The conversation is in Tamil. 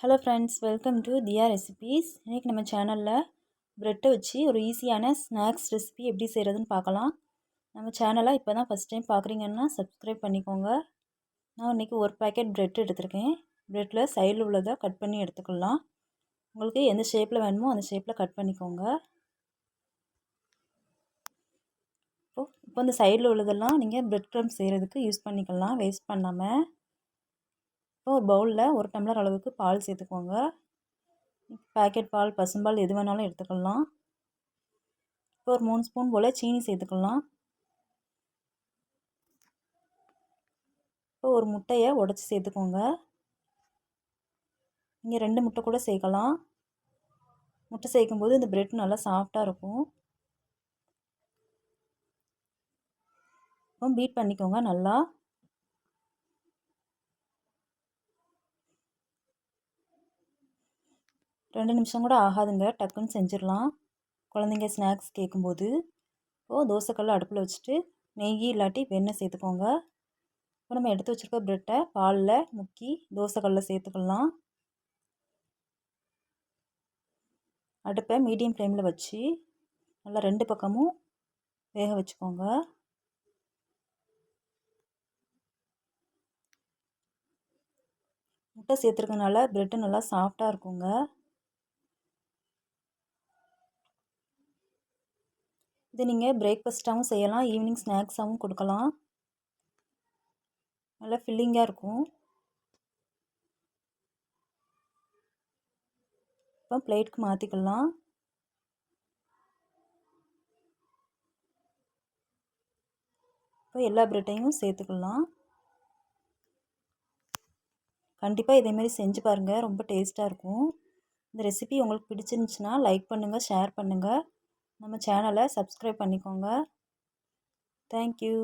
Hello friends, welcome to Dhiya recipes. இன்றைக்கி நம்ம சேனலில் ப்ரெட்டை வச்சு ஒரு ஈஸியான ஸ்நாக்ஸ் ரெசிபி எப்படி செய்கிறதுன்னு பார்க்கலாம். நம்ம சேனலை இப்போ தான் ஃபஸ்ட் டைம் பார்க்குறீங்கன்னா சப்ஸ்கிரைப் பண்ணிக்கோங்க. நான் இன்றைக்கி ஒரு பேக்கெட் ப்ரெட் எடுத்திருக்கேன். ப்ரெட்டில் சைடில் உள்ளதை கட் பண்ணி எடுத்துக்கலாம். உங்களுக்கு எந்த ஷேப்பில் வேணுமோ அந்த ஷேப்பில் கட் பண்ணிக்கோங்க. இப்போ இந்த சைடில் உள்ளதெல்லாம் நீங்கள் ப்ரெட் க்ரம்ஸ் செய்கிறதுக்கு யூஸ் பண்ணிக்கலாம், வேஸ்ட் பண்ணாமல். இப்போ ஒரு பவுலில் 1 டம்ளர் அளவுக்கு பால் சேர்த்துக்கோங்க. பேக்கெட் பால், பசும்பால் எது வேணாலும் எடுத்துக்கலாம். இப்போ ஒரு 3 ஸ்பூன் போல் சீனி சேர்த்துக்கலாம். இப்போ ஒரு முட்டையை உடச்சி சேர்த்துக்கோங்க. நீங்கள் 2 முட்டை கூட சேர்க்கலாம். முட்டை சேர்க்கும்போது இந்த பிரெட் நல்லா சாஃப்டாக இருக்கும். இப்போ பீட் பண்ணிக்கோங்க நல்லா. ரெண்டு நிமிஷம் கூட ஆகாதுங்க, டக்குன்னு செஞ்சிடலாம். குழந்தைங்க ஸ்நாக்ஸ் கேட்கும்போது. இப்போது தோசைக்கல்லை அடுப்பில் வச்சுட்டு நெய் இல்லாட்டி வெண்ணெய் சேர்த்துக்கோங்க. இப்போ நம்ம எடுத்து வச்சுருக்க ப்ரெட்டை பாலில் முக்கி தோசைக்கல்லில் சேர்த்துக்கலாம். அடுப்பை மீடியம் ஃப்ளேமில் வச்சு நல்லா 2 பக்கமும் வேக வச்சுக்கோங்க. முட்டை சேர்த்துருக்கனால ப்ரெட்டு நல்லா சாஃப்டாக இருக்குங்க. இது நீங்கள் பிரேக்ஃபாஸ்ட்டாகவும் செய்யலாம், ஈவினிங் ஸ்நாக்ஸாகவும் கொடுக்கலாம். நல்லா ஃபில்லிங்காக இருக்கும். இப்போ பிளேட்டுக்கு மாற்றிக்கலாம். இப்போ எல்லா ப்ரெட்டையும் சேர்த்துக்கலாம். கண்டிப்பாக இதேமாரி செஞ்சு பாருங்கள், ரொம்ப டேஸ்ட்டாக இருக்கும். இந்த ரெசிபி உங்களுக்கு பிடிச்சிருந்துச்சுன்னா லைக் பண்ணுங்கள், ஷேர் பண்ணுங்கள். நம்ம சேனலை சப்ஸ்கிரைப் பண்ணிக்கோங்க. தேங்க்யூ.